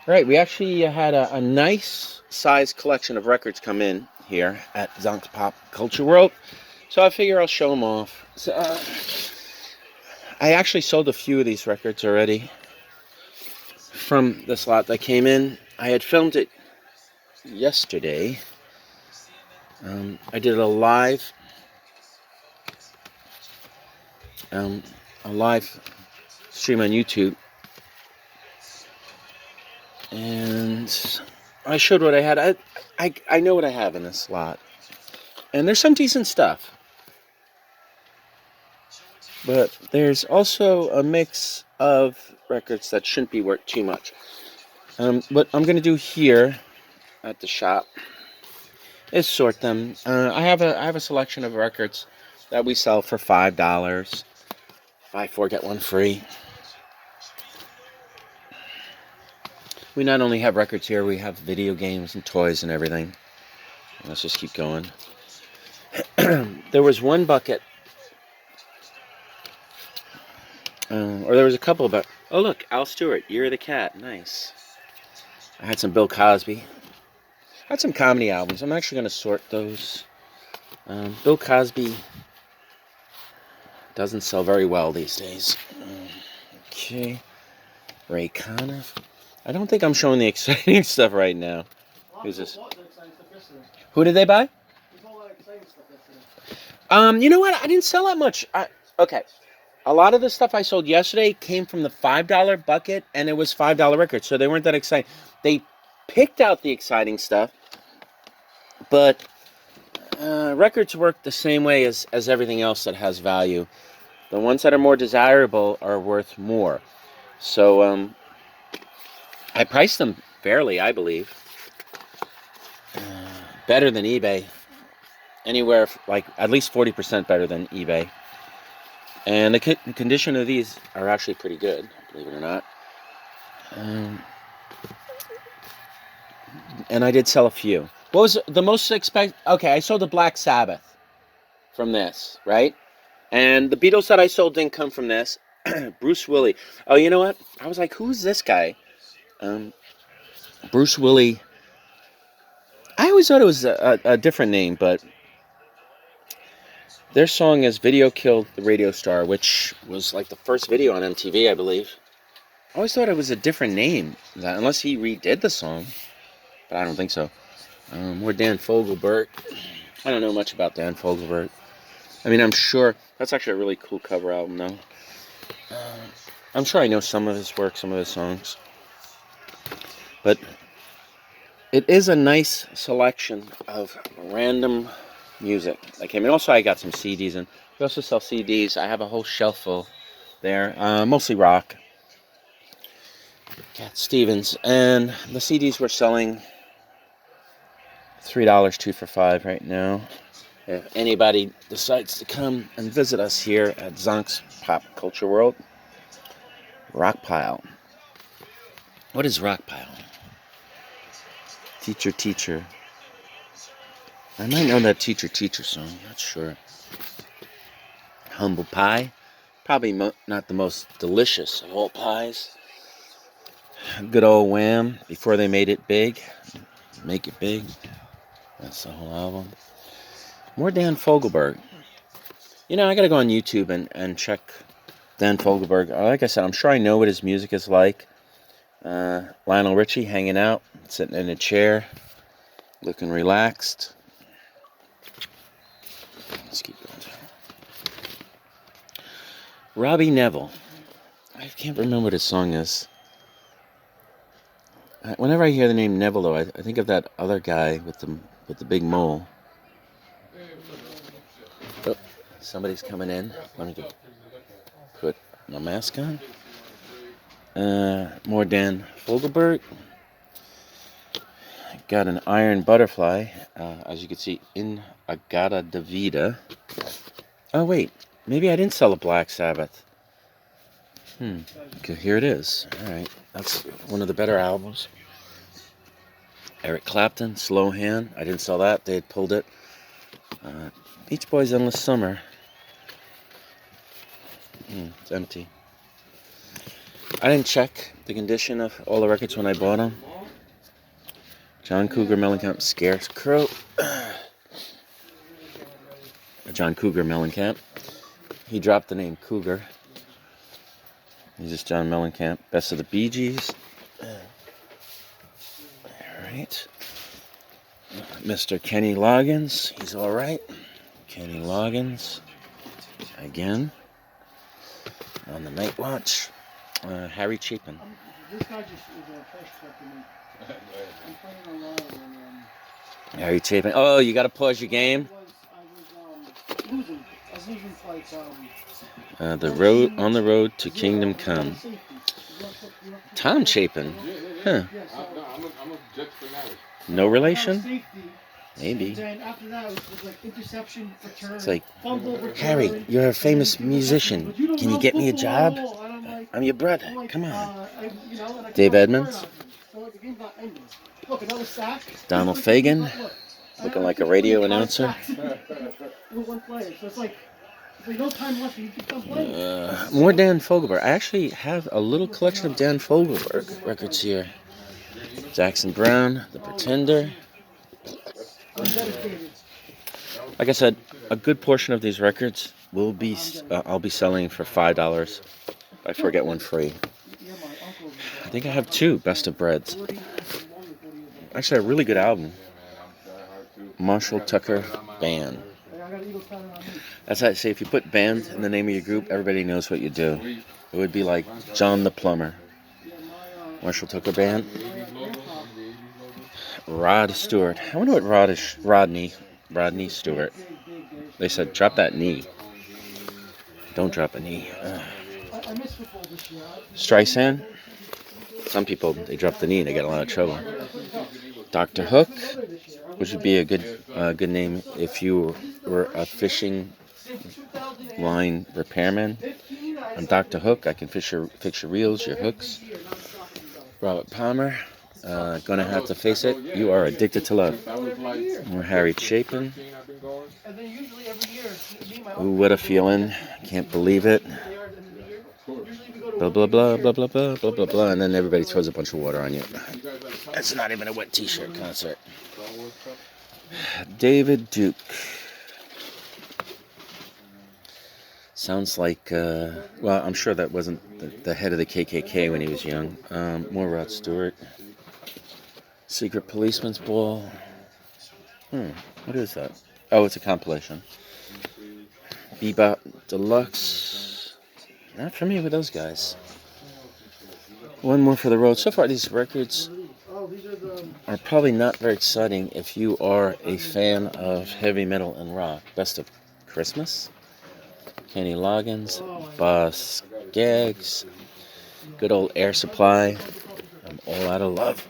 Right, we actually had a nice size collection of records come in here at Zonk's Pop Culture World, so I figure I'll show them off. So, I actually sold a few of these records already from this lot that came in. I had filmed it yesterday. I did a live stream on YouTube, and I showed what I had. I know what I have in this lot, and there's some decent stuff, but there's also a mix of records that shouldn't be worth too much. What I'm going to do here at the shop is sort them. I have a selection of records that we sell for $5. Buy 4 get 1 free. We not only have records here, we have video games and toys and everything. Let's just keep going. There was one bucket, or there was a couple, but oh look, Al Stewart, Year of the Cat, nice. I had some Bill Cosby. I had some comedy albums. I'm actually going to sort those. Bill Cosby doesn't sell very well these days. Okay. Ray Conniff. I don't think I'm showing the exciting stuff right now. Who's this? Who did they buy? You know what? I didn't sell that much. Okay. A lot of the stuff I sold yesterday came from the $5 bucket, and it was $5 records, so they weren't that exciting. They picked out the exciting stuff, but records work the same way as everything else that has value. The ones that are more desirable are worth more. So I priced them fairly, I believe. Better than eBay. Anywhere, like at least 40% better than eBay. And the condition of these are actually pretty good, believe it or not. And I did sell a few. What was the most expected? Okay, I sold the Black Sabbath from this, right? And the Beatles that I sold didn't come from this. Bruce Willie. Oh, you know what? I was like, who's this guy? Bruce Willie. I always thought it was a different name, but their song is Video Killed the Radio Star, which was like the first video on MTV, I believe. I always thought it was a different name, unless he redid the song, but I don't think so. More Dan Fogelberg. I don't know much about Dan Fogelberg. I mean, I'm sure that's actually a really cool cover album, though. I'm sure I know some of his work, some of his songs. But it is a nice selection of random music that came in. Also, I got some CDs, and we also sell CDs. I have a whole shelf full there, mostly rock. Cat Stevens, and the CDs we're selling $3, 2 for $5 right now. If anybody decides to come and visit us here at Zonk's Pop Culture World. Rockpile. What is Rockpile? Teacher, Teacher. I might know that Teacher, Teacher song. Not sure. Humble Pie. Probably not the most delicious of all pies. Good old Wham. Before they made it big. Make it big. That's the whole album. More Dan Fogelberg. You know, I gotta go on YouTube and check Dan Fogelberg. Like I said, I'm sure I know what his music is like. Lionel Richie hanging out, sitting in a chair, looking relaxed. Let's keep going. Robbie Neville. I can't remember what his song is. Whenever I hear the name Neville, though, I think of that other guy with the big mole. Oh, somebody's coming in. Let me put my mask on. More Dan Fogelberg. Got an Iron Butterfly, as you can see, in Agata Davida. Oh wait, maybe I didn't sell a Black Sabbath. Okay, here it is. All right, that's one of the better albums. Eric Clapton, Slow Hand. I didn't sell that. They had pulled it. Beach Boys, Endless Summer. It's empty. I didn't check the condition of all the records when I bought them. John Cougar Mellencamp Scarecrow. John Cougar Mellencamp. He dropped the name Cougar. He's just John Mellencamp. Best of the Bee Gees. Alright. Mr. Kenny Loggins. He's alright. Kenny Loggins. Again. On the Night Watch. Harry Chapin. This guy just is a fresh cut to me. I'm playing a lot and Harry Chapin. Oh, you gotta pause your game? I was losing. I was losing fights. On the road to Kingdom Come. Tom Chapin. Huh. No relation? Maybe. It's like, Harry, you're a famous musician. Can you get me a job? I'm your brother. Come on. Dave Edmonds. Donald Fagen. Looking like a radio announcer. More Dan Fogelberg. I actually have a little collection of Dan Fogelberg records here. Jackson Browne, The Pretender. Like I said, a good portion of these records will be I'll be selling for $5. I forget one free. I think I have 2 Best of Breads. Actually, a really good album. Marshall Tucker Band. That's how I say, if you put band in the name of your group, everybody knows what you do. It would be like John the Plumber. Marshall Tucker Band. Rod Stewart. I wonder what Rodney Stewart. They said, drop that knee. Don't drop a knee. Streisand. Some people, they drop the knee and they get a lot of trouble. Dr. Hook, which would be a good name if you were a fishing line repairman. I'm Dr. Hook. I can fix your reels, your hooks. Robert Palmer. Gonna have to face it. You are addicted to love. More Harry Chapin. Ooh, what a feeling. Can't believe it. Blah, blah, blah, blah, blah, blah, blah, blah, blah. And then everybody throws a bunch of water on you. That's not even a wet t-shirt concert. David Duke. Sounds like, well, I'm sure that wasn't the head of the KKK when he was young. More Rod Stewart. Secret Policeman's Ball. What is that? Oh, it's a compilation. Bebop Deluxe. Not for me with those guys. One more for the road. So far, these records are probably not very exciting if you are a fan of heavy metal and rock. Best of Christmas. Kenny Loggins. Boss Gags. Good old Air Supply. I'm all out of love.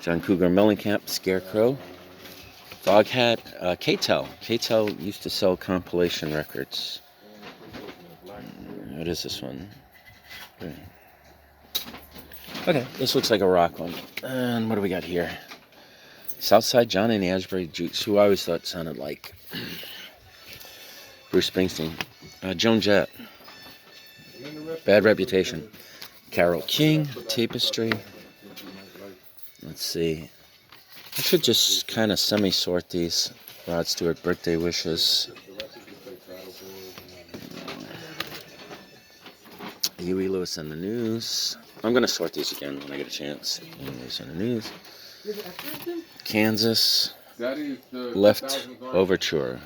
John Cougar Mellencamp, Scarecrow. Foghat, K-Tel. K-Tel used to sell compilation records. What is this one? Okay, this looks like a rock one. And what do we got here? Southside John and the Asbury Jukes, who I always thought sounded like Bruce Springsteen. Joan Jett. Bad Reputation. Carole King, Tapestry. Let's see. I should just kind of semi-sort these. Rod Stewart Birthday Wishes. Huey Lewis and the News. I'm going to sort these again when I get a chance. Huey Lewis and the News. Kansas. Left Overture.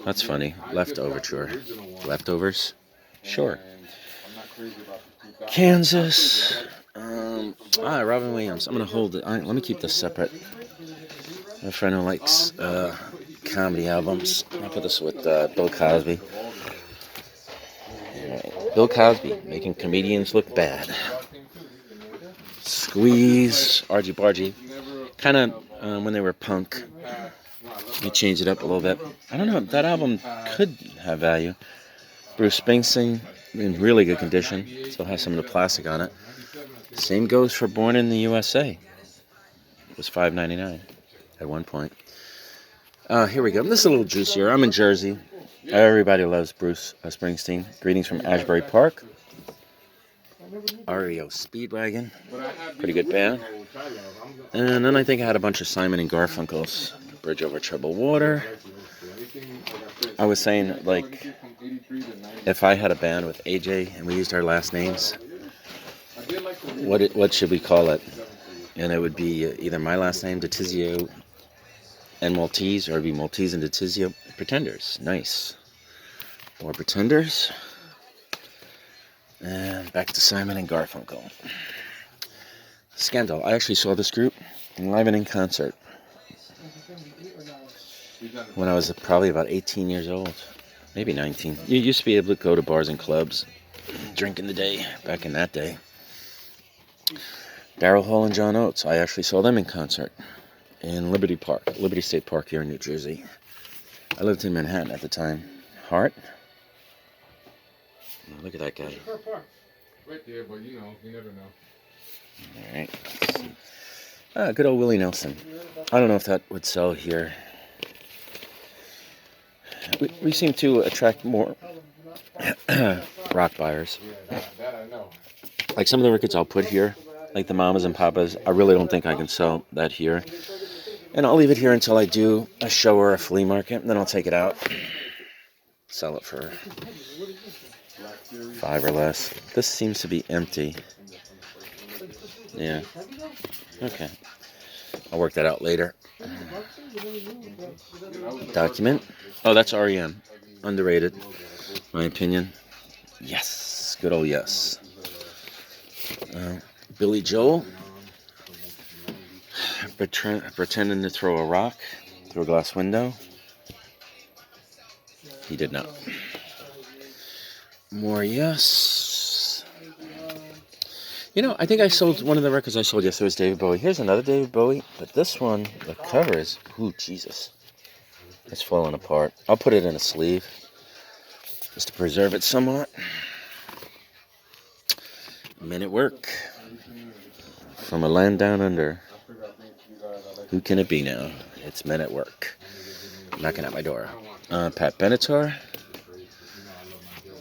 That's funny. Left Overture. Leftovers? Sure. Kansas. Robin Williams. I'm going to hold it. Let me keep this separate. My friend who likes comedy albums. I'll put this with Bill Cosby. Bill Cosby, making comedians look bad. Squeeze, Argy Bargy. Kind of when they were punk. You change it up a little bit. I don't know, that album could have value. Bruce Springsteen, in really good condition. Still has some of the plastic on it. Same goes for Born in the USA. It was $5.99 at one point. Here we go. This is a little juicier. I'm in Jersey. Everybody loves Bruce Springsteen. Greetings from Ashbury Park. REO Speedwagon. Pretty good band. And then I think I had a bunch of Simon and Garfunkel's. Bridge Over Troubled Water. I was saying, like, if I had a band with AJ and we used our last names, what should we call it? And it would be either my last name, DeTizio, and Maltese, or it'd be Maltese and DeTizio. Pretenders. Nice. More Pretenders. And back to Simon and Garfunkel. Scandal. I actually saw this group live and in concert when I was probably about 18 years old. Maybe 19. You used to be able to go to bars and clubs, drink in the day, back in that day. Daryl Hall and John Oates. I actually saw them in concert in Liberty State Park here in New Jersey. I lived in Manhattan at the time. Hart. Oh, look at that guy. Right there, but you never know. Alright. Good old Willie Nelson. I don't know if that would sell here. We seem to attract more rock buyers. Yeah, that I know. Like some of the records I'll put here, like the Mamas and Papas, I really don't think I can sell that here. And I'll leave it here until I do a show or a flea market, and then I'll take it out. Sell it for $5 or less. This seems to be empty. Yeah. Okay. I'll work that out later. Document. Oh, that's REM. Underrated. My opinion. Yes. Good old yes. Billy Joel. Pretending to throw a rock through a glass window. He did not. More yes. I think I sold one of the records I sold yesterday was David Bowie. Here's another David Bowie, but this one, the cover is, ooh, Jesus. It's falling apart. I'll put it in a sleeve just to preserve it somewhat. Men at Work. From a land down under. Who can it be now? It's Men at Work. Knocking at my door. Pat Benatar.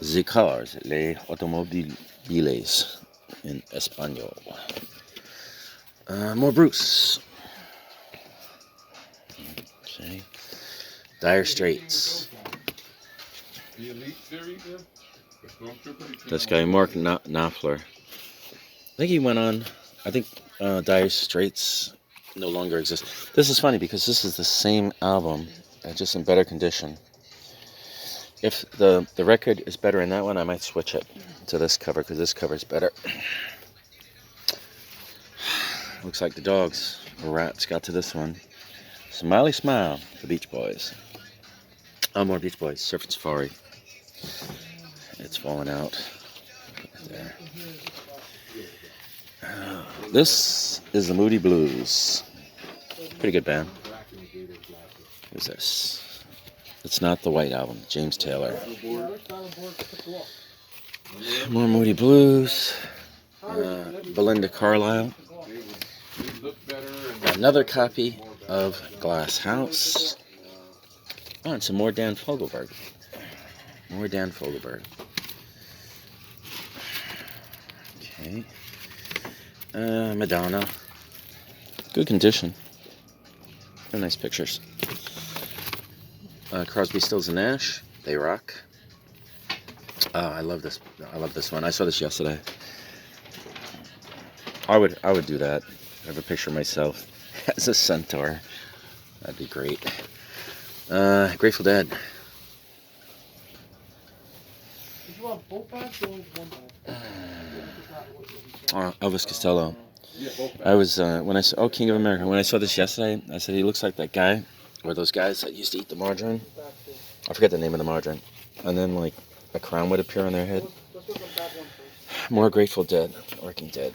The cars, les automobiles in Espanol. More Bruce. Okay. Dire Straits. This guy, Mark Knopfler. I think he went on. I think Dire Straits no longer exists. This is funny because this is the same album, just in better condition. If the record is better in that one, I might switch it to this cover because this cover is better. Looks like the Dogs or Rats got to this one. Smiley Smile, the Beach Boys. Oh, more Beach Boys. Surf and Safari. It's falling out. There. This is the Moody Blues. Pretty good band. Who's this? It's not the White Album. James Taylor. More Moody Blues. Belinda Carlisle. Another copy of Glass House. Oh, and some more Dan Fogelberg. More Dan Fogelberg. Okay. Madonna. Good condition. Very nice pictures. Crosby, Stills and Nash. They rock. Oh, I love this. I love this one. I saw this yesterday. I would do that. I have a picture of myself as a centaur. That'd be great. Grateful Dead. Elvis Costello. I was when I saw King of America. When I saw this yesterday, I said he looks like that guy, or those guys that used to eat the margarine. I forget the name of the margarine. And then like a crown would appear on their head. More Grateful Dead. Working Dead.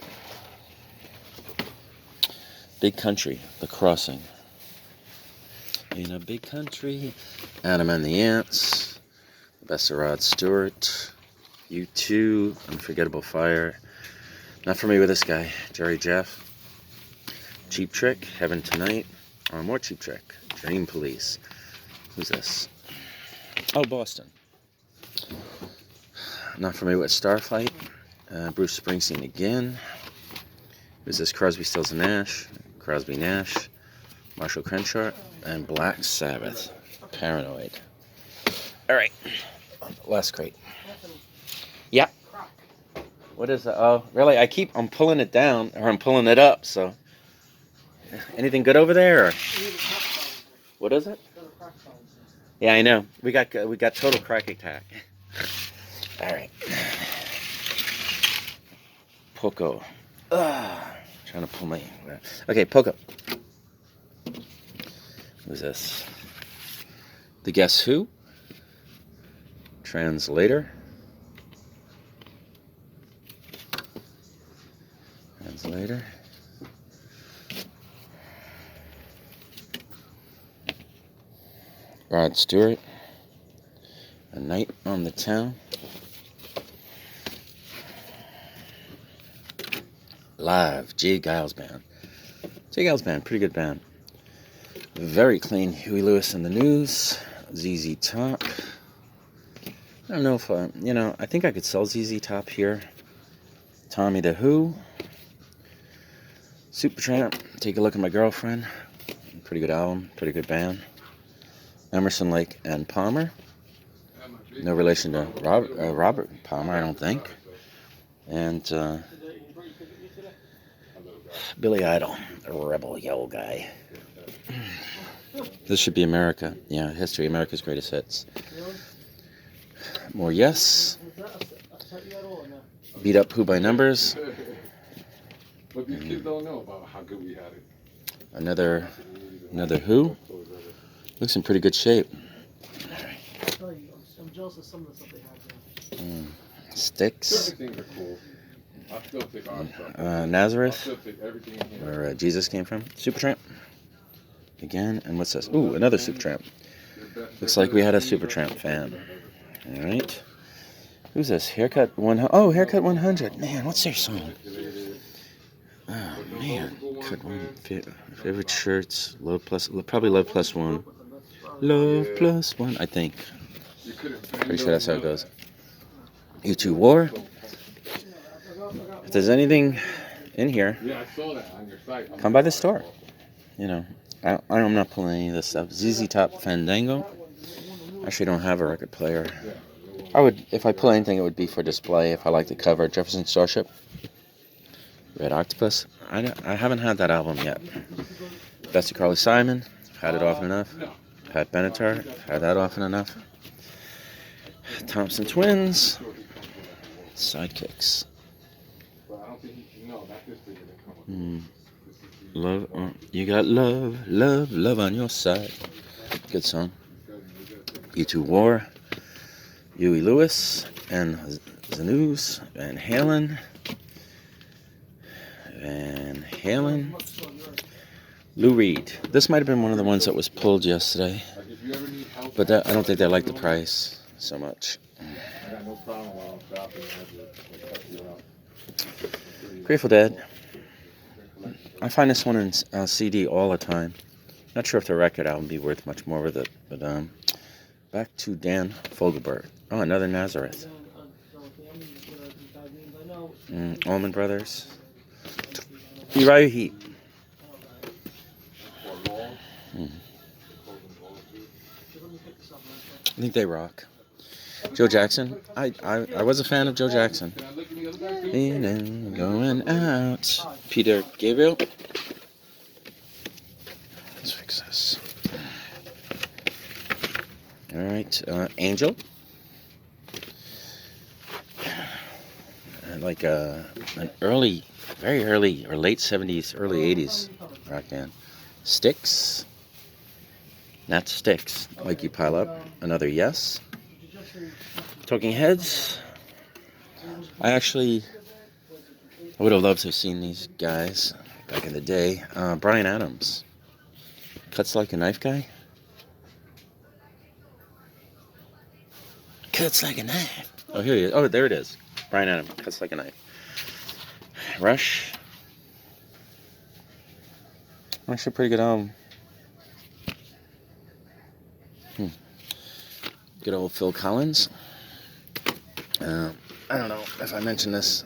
Big Country. The Crossing. In a Big Country. Adam and the Ants. The Best of Rod Stewart. U2. Unforgettable Fire. Not familiar with this guy. Jerry Jeff. Cheap Trick. Heaven Tonight. More Cheap Trick. Dream Police. Who's this? Oh, Boston. Not familiar with Starflight. Bruce Springsteen again. Who's this? Crosby, Stills and Nash. Crosby, Nash. Marshall Crenshaw. And Black Sabbath. Paranoid. Alright. Last crate. Yeah. What is that? Oh, really? I'm pulling it down, or I'm pulling it up, so. Anything good over there? Or? What is it? Yeah, I know. We got total crack attack. Alright. Poco. Trying to pull my... Okay, Poco. Who's this? The Guess Who? Translator. Rod Stewart. A Night on the Town. Live. J. Giles Band. J. Giles Band, pretty good band. Very clean. Huey Lewis and the News. ZZ Top. I don't know if, I think I could sell ZZ Top here. Tommy the Who. Supertramp. Take a Look at My Girlfriend. Pretty good album. Pretty good band. Emerson, Lake and Palmer. No relation to Robert Palmer, I don't think. And Billy Idol, a rebel yell guy. This should be America. Yeah, History, America's Greatest Hits. More Yes. Beat Up Who by Numbers. But these kids don't know about how good we had it. Another Who. Looks in pretty good shape. I'm jealous of some of the stuff they have there. Sticks. Certain things are cool. I'll still take our stuff. Nazareth. I'll still take everything in here. Where Jesus came from. Supertramp. Again. And what's this? Ooh, another Supertramp. Looks like we had a Supertramp fan. Alright. Who's this? Haircut 100. Oh, Haircut 100. Man, what's their song? Oh, man. Favorite shirts. Probably Love Plus One. Love Plus One, I think. Pretty sure that's how it goes. U2 War. If there's anything in here, come by the store. I'm not pulling any of this stuff. ZZ Top Fandango. Actually, don't have a record player. If I pull anything, it would be for display. If I like the cover, Jefferson Starship, Red Octopus. I haven't had that album yet. Bessie Carly Simon. Had it often enough. Pat Benatar. Had that often enough. Thompson Twins. Sidekicks. Love, you got love on your side. Good song. U2 War. Huey Lewis and the News. Van Halen. Lou Reed. This might have been one of the ones that was pulled yesterday. But I don't think they like the price so much. Grateful Dead. I find this one in CD all the time. Not sure if the record album would be worth much more with it. But back to Dan Fogelberg. Oh, another Nazareth. Allman Brothers. Uriah Heep. I think they rock. Joe Jackson. I was a fan of Joe Jackson. In and going out. Peter Gabriel. Let's fix this. Alright, Angel. Like an very early or late 70s, early 80s rock band. Styx. Not Styx, like you pile up. Another Yes. Talking Heads. I would have loved to have seen these guys back in the day. Bryan Adams. Cuts Like a Knife guy. Cuts Like a Knife. Oh, here he is. Oh, there it is. Bryan Adams. Cuts Like a Knife. Rush. Actually, pretty good album. Good old Phil Collins. I don't know if I mentioned this.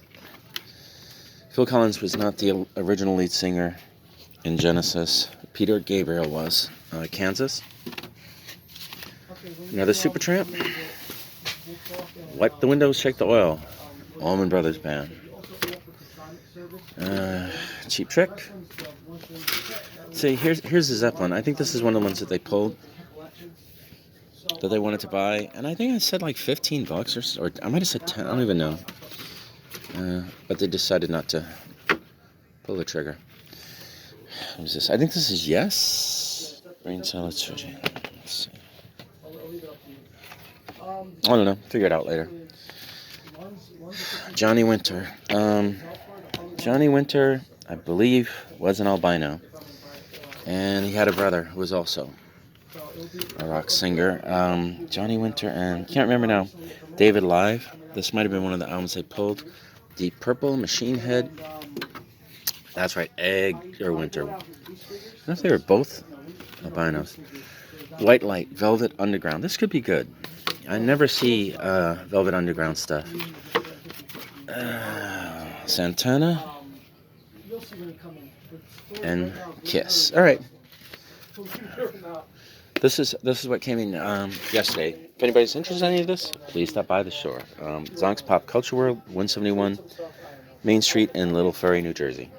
Phil Collins was not the original lead singer in Genesis. Peter Gabriel was. Kansas. Another Supertramp. Wipe the windows, shake the oil. Allman Brothers Band. Cheap Trick. See, here's the Zeppelin. I think this is one of the ones that they pulled, that they wanted to buy, and I think I said like $15 or I might have said 10. I don't even know. But they decided not to pull the trigger. What is this? I think this is Yes. Brain Salad Surgery. Let's see. I don't know. Figure it out later. Johnny Winter. Johnny Winter, I believe, was an albino. And he had a brother who was also a rock singer. Johnny Winter and, can't remember now, David Live. This might have been one of the albums they pulled. Deep Purple, Machine Head. That's right, Egg or Winter. I don't know if they were both albinos. White Light, Velvet Underground. This could be good. I never see Velvet Underground stuff. Santana and Kiss. All right. This is what came in yesterday. If anybody's interested in any of this, please stop by the store. Zonk's Pop Culture World, 171 Main Street in Little Ferry, New Jersey.